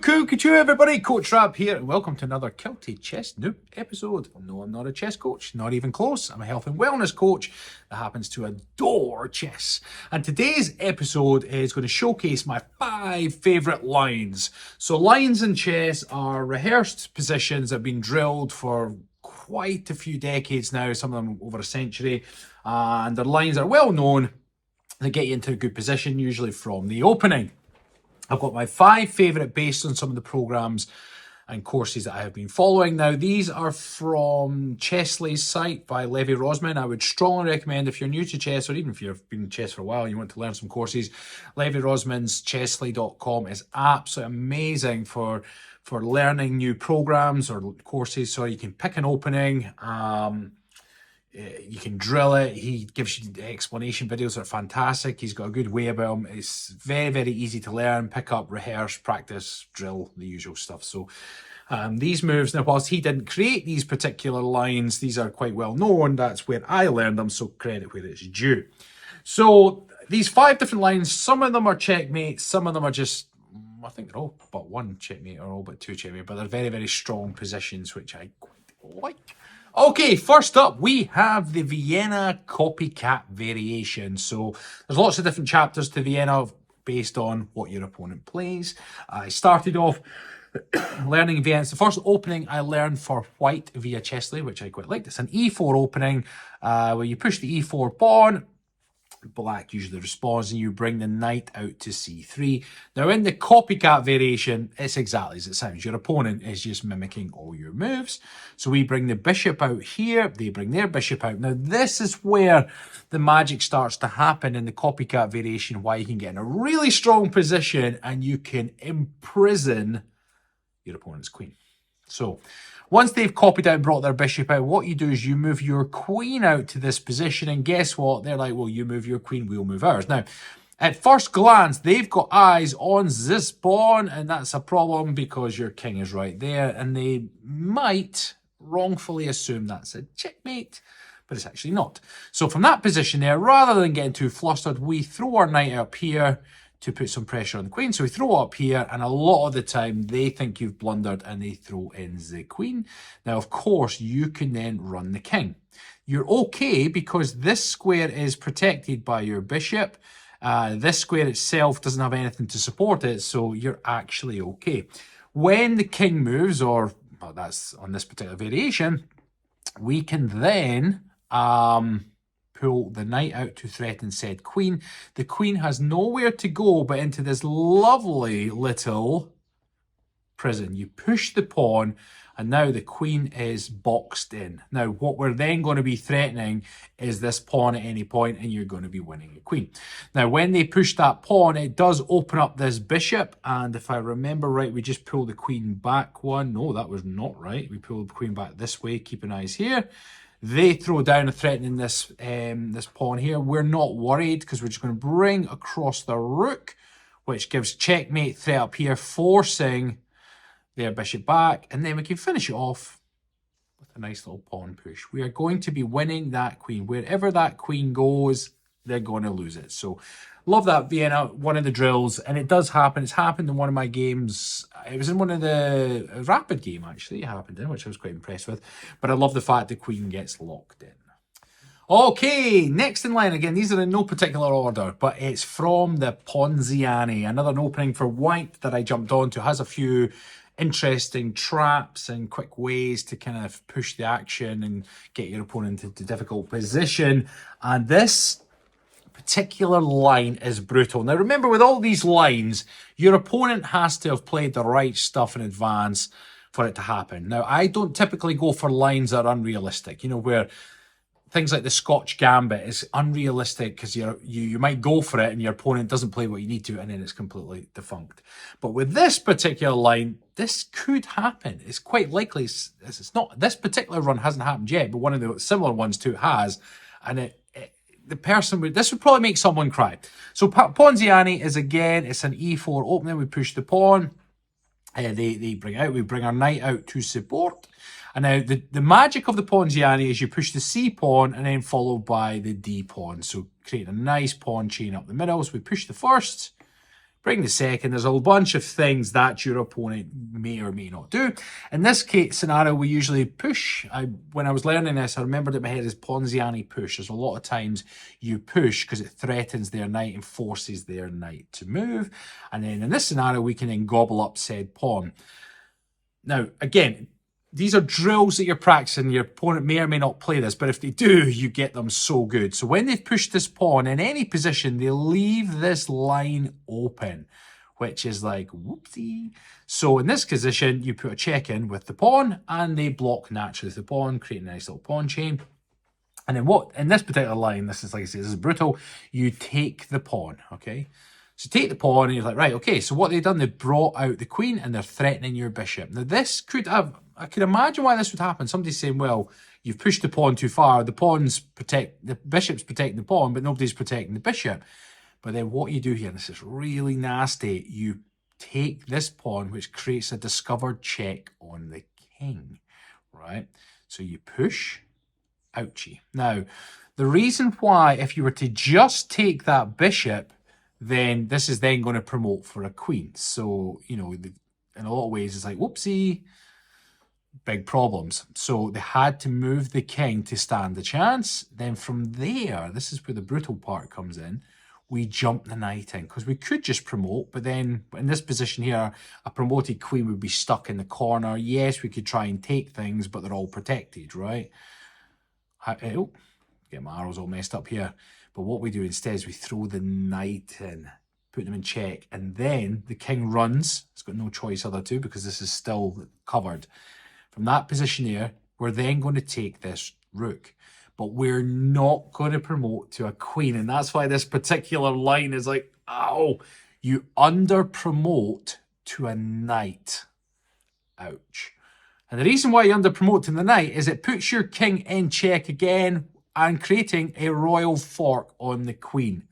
Coucou everybody, Coach Rab here, and welcome to another Kilted Chess Noob episode. No, I'm not a chess coach, not even close. I'm a health and wellness coach that happens to adore chess. And today's episode is going to showcase my 5 favourite lines. So lines in chess are rehearsed positions that have been drilled for quite a few decades now, some of them over a century, and they're lines that are well known that get you into a good position, usually from the opening. I've got my 5 favourite based on some of the programmes and courses that I have been following. Now, these are from Chessly's site by Levy Rosman. I would strongly recommend if you're new to chess, or even if you've been in chess for a while and you want to learn some courses, Levy Rosman's chessly.com is absolutely amazing for learning new programmes or courses. So you can pick an opening, you can drill it. He gives you explanation videos that are fantastic. He's got a good way about him. It's very, very easy to learn, pick up, rehearse, practice, drill, the usual stuff. So these moves, now whilst he didn't create these particular lines, these are quite well known. That's where I learned them, so credit where it's due. So these 5 different lines, some of them are checkmate, some of them are just, I think they're all but one checkmate or all but 2 checkmate, but they're very, very strong positions, which I quite like. Okay, first up, we have the Vienna copycat variation. So there's lots of different chapters to Vienna based on what your opponent plays. I started off learning Vienna. It's the first opening I learned for white via Chessly, which I quite liked. It's an e4 opening where you push the e4 pawn. Black usually responds and you bring the knight out to c3. Now in the copycat variation, it's exactly as it sounds. Your opponent is just mimicking all your moves. So we bring the bishop out here, they bring their bishop out. Now this is where the magic starts to happen in the copycat variation, why you can get in a really strong position and you can imprison your opponent's queen. So once they've copied out and brought their bishop out, what you do is you move your queen out to this position, and guess what? They're like, well, you move your queen, we'll move ours. Now, at first glance, they've got eyes on this pawn, and that's a problem because your king is right there, and they might wrongfully assume that's a checkmate, but it's actually not. So from that position there, rather than getting too flustered, we throw our knight up here to put some pressure on the queen. So we throw up here, and a lot of the time they think you've blundered and they throw in the queen. Now, of course, you can then run the king. You're okay because this square is protected by your bishop. This square itself doesn't have anything to support it, so you're actually okay. When the king moves, or well, that's on this particular variation, we can then pull the knight out to threaten said queen. The queen has nowhere to go but into this lovely little prison. You push the pawn and now the queen is boxed in. Now what we're then going to be threatening is this pawn at any point, and you're going to be winning the queen. Now when they push that pawn, it does open up this bishop, and if I remember right, we just pull the queen back one. No, that was not right. We pull the queen back this way, keeping eyes here. They throw down a threatening this this pawn here. We're not worried because we're just going to bring across the rook, which gives checkmate threat up here, forcing their bishop back, and then we can finish it off with a nice little pawn push. We are going to be winning that queen. Wherever that queen goes, they're going to lose it. So love that Vienna, one of the drills, and it does happen. It's happened in one of my games. It was in one of the rapid game, actually, it happened in, which I was quite impressed with. But I love the fact the queen gets locked in. Okay, next in line, again, these are in no particular order, but it's from the Ponziani, another opening for white that I jumped onto. It has a few interesting traps and quick ways to kind of push the action and get your opponent into difficult position. And this particular line is brutal. Now remember, with all these lines, your opponent has to have played the right stuff in advance for it to happen. Now I don't typically go for lines that are unrealistic, you know, where things like the Scotch Gambit is unrealistic because you might go for it and your opponent doesn't play what you need to, and then it's completely defunct. But with this particular line, this could happen. It's quite likely. It's not, this particular run hasn't happened yet, but one of the similar ones to it has, and this would probably make someone cry. So Ponziani is, again, it's an e4 opening. We push the pawn. They bring out. We bring our knight out to support. And now the magic of the Ponziani is you push the c pawn and then followed by the d pawn. So create a nice pawn chain up the middle. So we push the first, Bring the second. There's a bunch of things that your opponent may or may not do. In this case scenario, we usually push. When I was learning this, I remembered in my head as Ponziani push. There's a lot of times you push because it threatens their knight and forces their knight to move. And then in this scenario, we can then gobble up said pawn. Now, again, these are drills that you're practicing. Your opponent may or may not play this, but if they do, you get them so good. So when they've pushed this pawn in any position, they leave this line open, which is like, whoopsie. So in this position, you put a check in with the pawn, and they block naturally with the pawn, creating a nice little pawn chain. And then what, in this particular line, this is like I say, this is brutal, you take the pawn, okay? So take the pawn, and you're like, right, okay, so what they've done, they've brought out the queen, and they're threatening your bishop. Now, this could have, I can imagine why this would happen. Somebody's saying, well, you've pushed the pawn too far. The bishop's protecting the pawn, but nobody's protecting the bishop. But then what you do here, and this is really nasty, you take this pawn, which creates a discovered check on the king, right? So you push, ouchie. Now, the reason why, if you were to just take that bishop, then this is then going to promote for a queen. So, you know, in a lot of ways, it's like, whoopsie, big problems. So they had to move the king to stand the chance. Then from there, this is where the brutal part comes in, we jump the knight in, because we could just promote, but then in this position here, a promoted queen would be stuck in the corner. Yes, we could try and take things, but they're all protected, right? Oh, get my arrows all messed up here. But what we do instead is we throw the knight in, put them in check, and then the king runs. It's got no choice other to, because this is still covered. From that position there, we're then going to take this rook. But we're not going to promote to a queen. And that's why this particular line is like, ow, you under-promote to a knight. Ouch. And the reason why you under-promote to the knight is it puts your king in check again and creating a royal fork on the queen.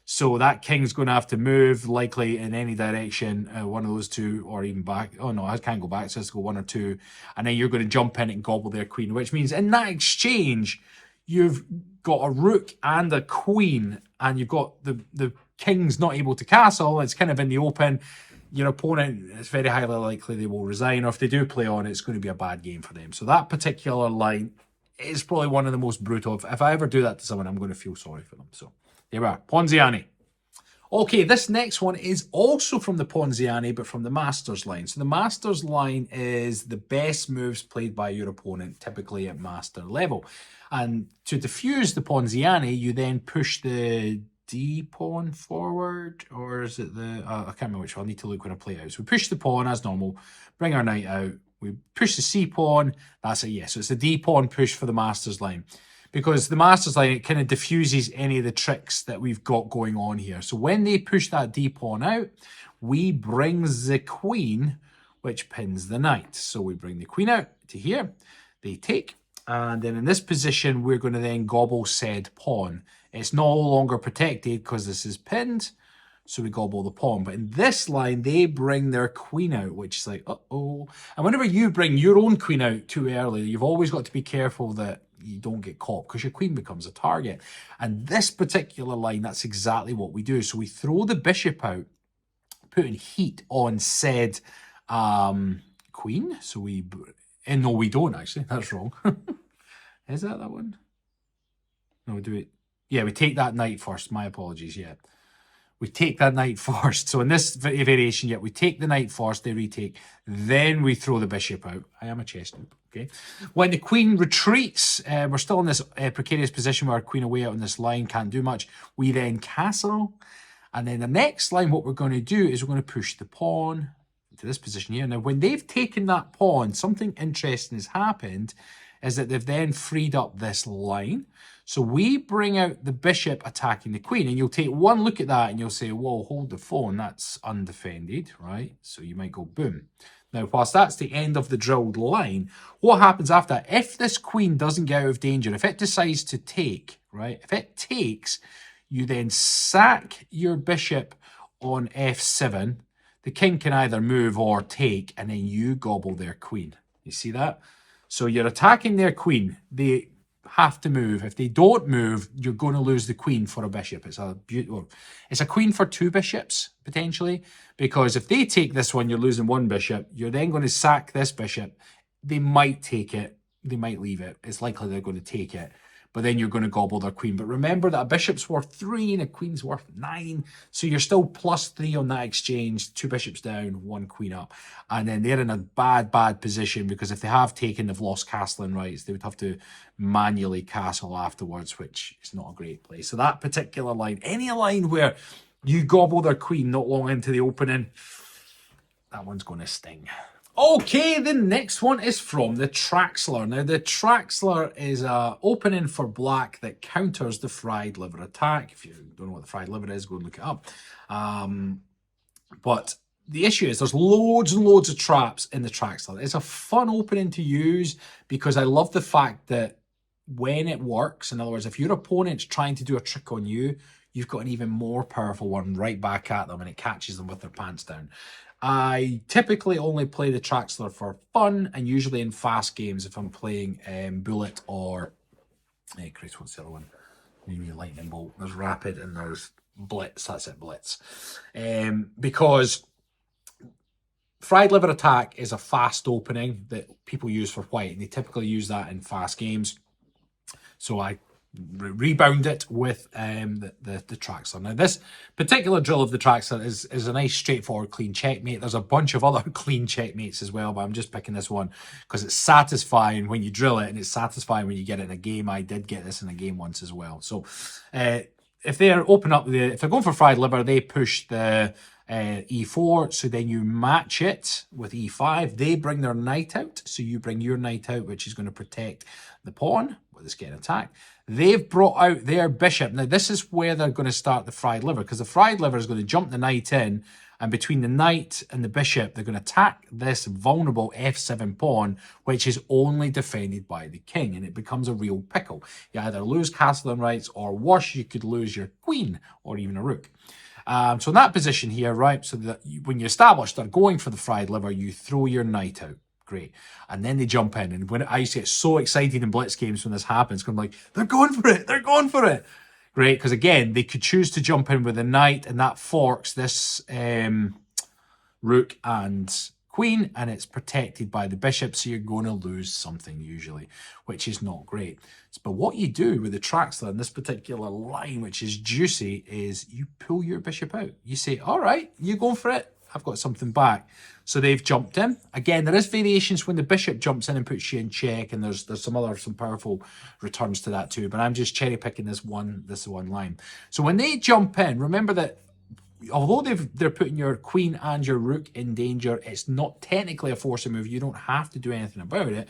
So that king's going to have to move, likely in any direction, one of those two, or even back. Oh no, I can't go back, so let's go one or two. And then you're going to jump in and gobble their queen, which means in that exchange, you've got a rook and a queen, and you've got the king's not able to castle. It's kind of in the open. Your opponent, it's very highly likely they will resign, or if they do play on, it's going to be a bad game for them. So that particular line is probably one of the most brutal. If I ever do that to someone, I'm going to feel sorry for them. So there we are, Ponziani. Okay, this next one is also from the Ponziani, but from the Masters line. So the Masters line is the best moves played by your opponent, typically at Master level. And to defuse the Ponziani, you then push the D pawn forward, or is it the, I can't remember which one, I need to look when I play it out. So we push the pawn as normal, bring our knight out, we push the C pawn, that's a yes. So it's the D pawn push for the Masters line. Because the Masters line, it kind of diffuses any of the tricks that we've got going on here. So when they push that D pawn out, we bring the queen, which pins the knight. So we bring the queen out to here, they take, and then in this position, we're going to then gobble said pawn. It's no longer protected because this is pinned, so we gobble the pawn. But in this line, they bring their queen out, which is like, uh-oh. And whenever you bring your own queen out too early, you've always got to be careful that you don't get caught, because your queen becomes a target. And this particular line, that's exactly what we do. So we throw the bishop out, putting heat on said queen. So we, and no, we don't actually. That's wrong. Is that one? No, we do it. Yeah, we take that knight first. My apologies. Yeah. We take that knight first. So in this variation, yeah, we take the knight first, they retake, then we throw the bishop out. I am a chess noob, okay? When the queen retreats, we're still in this precarious position where our queen away out on this line, can't do much. We then castle, and then the next line, what we're going to do is we're going to push the pawn into this position here. Now, when they've taken that pawn, something interesting has happened, is that they've then freed up this line. So we bring out the bishop attacking the queen, and you'll take one look at that and you'll say, whoa, hold the phone, that's undefended, right? So you might go boom. Now, whilst that's the end of the drilled line, what happens after that? If this queen doesn't get out of danger, if it decides to take, right? If it takes, you then sack your bishop on f7. The king can either move or take, and then you gobble their queen. You see that? So you're attacking their queen. They have to move. If they don't move, you're going to lose the queen for a bishop. It's a queen for 2 bishops, potentially, because if they take this one, you're losing 1 bishop. You're then going to sack this bishop. They might take it. They might leave it. It's likely they're going to take it. But then you're going to gobble their queen. But remember that a bishop's worth 3 and a queen's worth 9. So you're still +3 on that exchange. 2 bishops down, 1 queen up. And then they're in a bad position, because if they have taken, they've lost castling rights. They would have to manually castle afterwards, which is not a great play. So that particular line, any line where you gobble their queen not long into the opening, that one's going to sting. Okay, the next one is from the Traxler. Now, the Traxler is a opening for black that counters the fried liver attack. If you don't know what the fried liver is, go and look it up. But the issue is there's loads and loads of traps in the Traxler. It's a fun opening to use because I love the fact that when it works, in other words, if your opponent's trying to do a trick on you, you've got an even more powerful one right back at them, and it catches them with their pants down. I typically only play the Traxler for fun, and usually in fast games if I'm playing Bullet or... Chris, what's the other one? Maybe Lightning Bolt. There's Rapid and there's Blitz. That's it, Blitz. Because Fried Liver Attack is a fast opening that people use for white, and they typically use that in fast games. So I rebound it with the Traxler. Now, this particular drill of the Traxler is a nice, straightforward, clean checkmate. There's a bunch of other clean checkmates as well, but I'm just picking this one because it's satisfying when you drill it, and it's satisfying when you get it in a game. I did get this in a game once as well. So if they're if they're going for fried liver, they push the e4, so then you match it with e5. They bring their knight out, so you bring your knight out, which is going to protect the pawn with this getting attacked. They've brought out their bishop. Now, this is where they're going to start the fried liver, because the fried liver is going to jump the knight in, and between the knight and the bishop, they're going to attack this vulnerable f7 pawn, which is only defended by the king, and it becomes a real pickle. You either lose castling rights, or worse, you could lose your queen or even a rook. So in that position here, right, so that when you establish they're going for the fried liver, you throw your knight out. Great. And then they jump in. And when I used to get so excited in blitz games when this happens, because I'm like, they're going for it. They're going for it. Great. Because again, they could choose to jump in with a knight, and that forks this rook and queen, and it's protected by the bishop. So you're going to lose something usually, which is not great. But what you do with the Traxler in this particular line, which is juicy, is you pull your bishop out. You say, all right, you go for it. I've got something back. So they've jumped in. Again, there is variations when the bishop jumps in and puts you in check, and there's some powerful returns to that too. But I'm just cherry picking this one line. So when they jump in, remember that although they're putting your queen and your rook in danger, it's not technically a forcing move. You don't have to do anything about it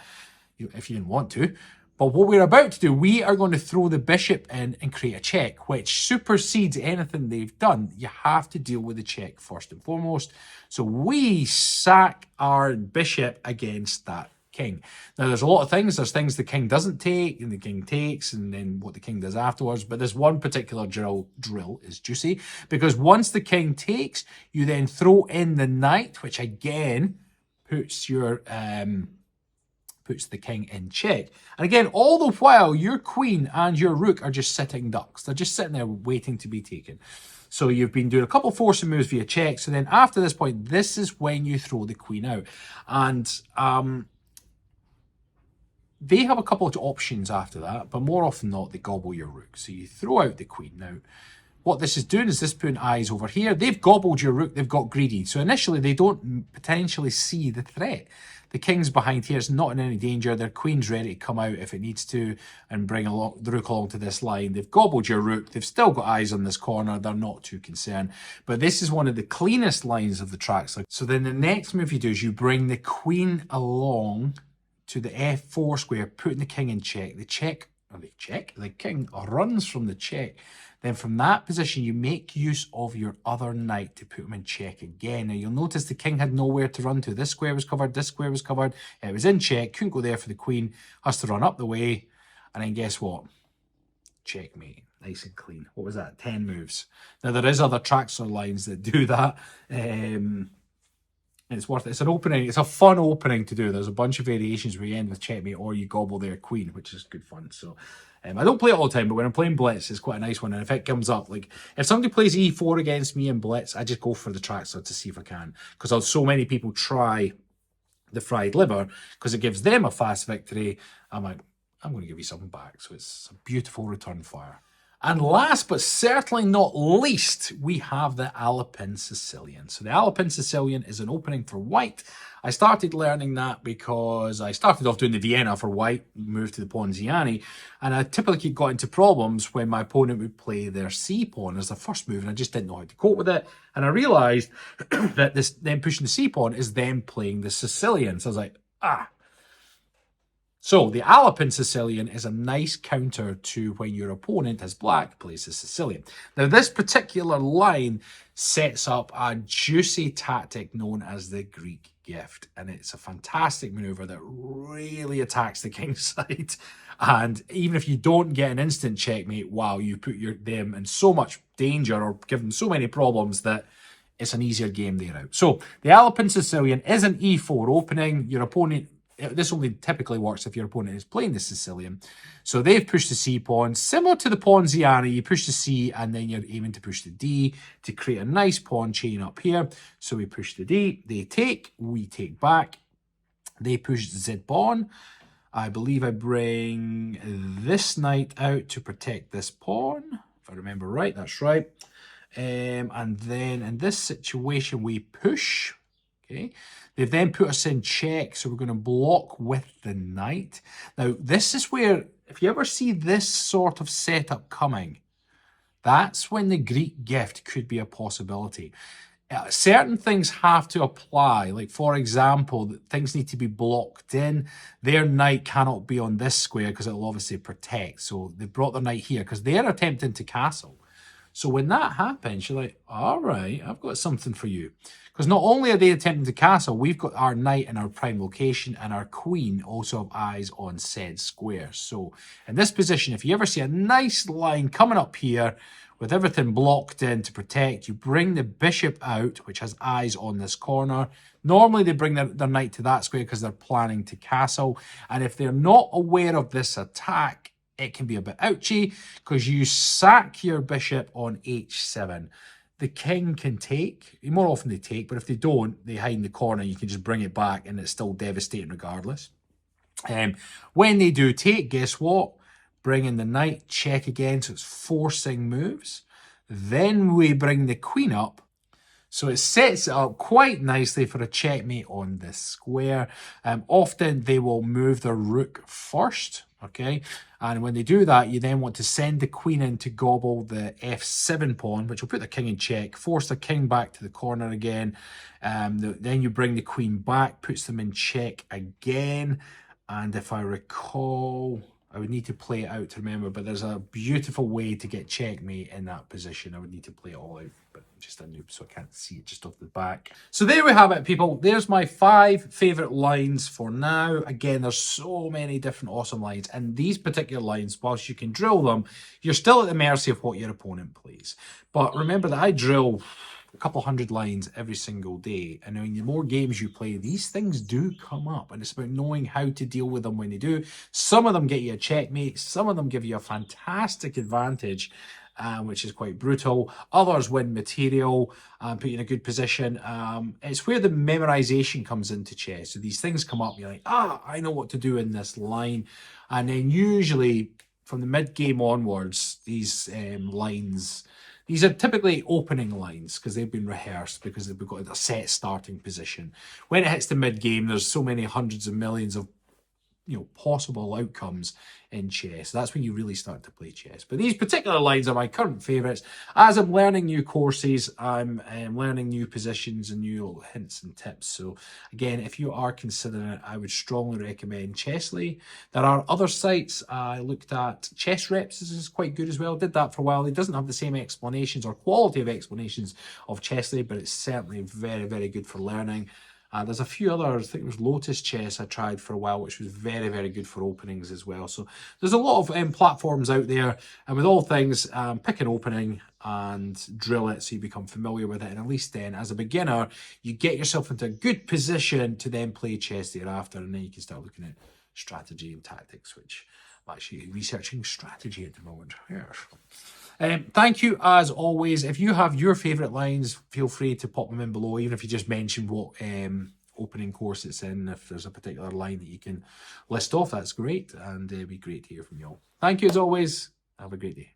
if you didn't want to. But what we're about to do, we are going to throw the bishop in and create a check, which supersedes anything they've done. You have to deal with the check first and foremost. So we sack our bishop against that king. Now, there's a lot of things. There's things the king doesn't take and the king takes, and then what the king does afterwards. But this one particular drill is juicy, because once the king takes, you then throw in the knight, which again puts your... puts the king in check. And again, all the while, your queen and your rook are just sitting ducks. They're just sitting there waiting to be taken. So you've been doing a couple forcing moves via check. So then after this point, this is when you throw the queen out. And they have a couple of options after that, but more often than not, they gobble your rook. So you throw out the queen. Now, what this is doing is this putting eyes over here. They've gobbled your rook. They've got greedy. So initially, they don't potentially see the threat. The king's behind here. It's not in any danger. Their queen's ready to come out if it needs to and bring the rook along to this line. They've gobbled your rook. They've still got eyes on this corner. They're not too concerned. But this is one of the cleanest lines of the Traxler. So then the next move you do is you bring the queen along to the f4 square, putting the king in check. The king runs from the check. Then from that position, you make use of your other knight to put him in check again. Now, you'll notice the king had nowhere to run to. This square was covered, this square was covered. It was in check, couldn't go there for the queen, has to run up the way. And then guess what? Checkmate. Nice and clean. What was that? 10 moves. Now, there is other Traxler lines that do that. It's worth it. It's an opening. It's a fun opening to do. There's a bunch of variations where you end with checkmate or you gobble their queen, which is good fun. So I don't play it all the time, but when I'm playing Blitz, it's quite a nice one. And if it comes up, like if somebody plays E4 against me in Blitz, I just go for the Traxler to see if I can. Because so many people try the fried liver because it gives them a fast victory. I'm like, I'm going to give you something back. So it's a beautiful return fire. And last but certainly not least, we have the Alpine Sicilian. So the Alpine Sicilian is an opening for white. I started learning that because I started off doing the Vienna for white, moved to the Ponziani, and I typically got into problems when my opponent would play their C pawn as the first move, and I just didn't know how to cope with it. And I realised that them pushing the C pawn is them playing the Sicilian. So I was like, So the Alpine Sicilian is a nice counter to when your opponent as black plays the Sicilian. Now this particular line sets up a juicy tactic known as the Greek gift, and it's a fantastic maneuver that really attacks the king's side. And even if you don't get an instant checkmate, wow, you put them in so much danger or give them so many problems that it's an easier game there out. So the Alpine Sicilian is an E4 opening. Your opponent, this only typically works if your opponent is playing the Sicilian. So they've pushed the C pawn. Similar to the Ponziani, you push the C and then you're aiming to push the D to create a nice pawn chain up here. So we push the D, they take, we take back. They push Z pawn. I believe I bring this knight out to protect this pawn. If I remember right, that's right. And then in this situation, we push. Okay. They've then put us in check, so we're going to block with the knight. Now, this is where, if you ever see this sort of setup coming, that's when the Greek gift could be a possibility. Certain things have to apply. Like, for example, things need to be blocked in. Their knight cannot be on this square because it'll obviously protect. So they brought their knight here because they're attempting to castle. So when that happens, you're like, all right, I've got something for you. Because not only are they attempting to castle, we've got our knight in our prime location and our queen also have eyes on said square. So in this position, if you ever see a nice line coming up here with everything blocked in to protect, you bring the bishop out, which has eyes on this corner. Normally they bring their knight to that square because they're planning to castle. And if they're not aware of this attack, it can be a bit ouchy because you sack your bishop on h7. The king can take. More often they take, but if they don't, they hide in the corner. You can just bring it back and it's still devastating regardless. When they do take, guess what? Bring in the knight, check again, so it's forcing moves. Then we bring the queen up. So it sets it up quite nicely for a checkmate on this square. Often they will move their rook first, okay? And when they do that, you then want to send the queen in to gobble the f7 pawn, which will put the king in check, force the king back to the corner again. Then you bring the queen back, puts them in check again. And if I recall, I would need to play it out to remember, but there's a beautiful way to get checkmate in that position. I would need to play it all out, but I'm just a noob, so I can't see it just off the back. So there we have it, people. There's my 5 favourite lines for now. Again, there's so many different awesome lines, and these particular lines, whilst you can drill them, you're still at the mercy of what your opponent plays. But remember that I drill a couple hundred lines every single day, and the more games you play, these things do come up, and it's about knowing how to deal with them when they do. Some of them get you a checkmate, some of them give you a fantastic advantage, which is quite brutal. Others win material and put you in a good position. It's where the memorization comes into chess. So these things come up, you're like, I know what to do in this line. And then usually from the mid-game onwards, these lines, these are typically opening lines because they've been rehearsed because we've got a set starting position. When it hits the mid-game, there's so many hundreds of millions of possible outcomes in chess. That's when you really start to play chess. But these particular lines are my current favourites. As I'm learning new courses, I'm learning new positions and new hints and tips. So again, if you are considering it, I would strongly recommend Chessly. There are other sites. I looked at Chess Reps. This is quite good as well. Did that for a while. It doesn't have the same explanations or quality of explanations of Chessly, but it's certainly very, very good for learning. There's a few others. I think there was Lotus Chess I tried for a while, which was very, very good for openings as well. So there's a lot of platforms out there. And with all things, pick an opening and drill it so you become familiar with it. And at least then, as a beginner, you get yourself into a good position to then play chess thereafter. And then you can start looking at strategy and tactics, which I'm actually researching strategy at the moment. Yes. Thank you as always. If you have your favourite lines, feel free to pop them in below, even if you just mention what opening course it's in. If there's a particular line that you can list off, that's great, and it'd be great to hear from you all. Thank you as always. Have a great day.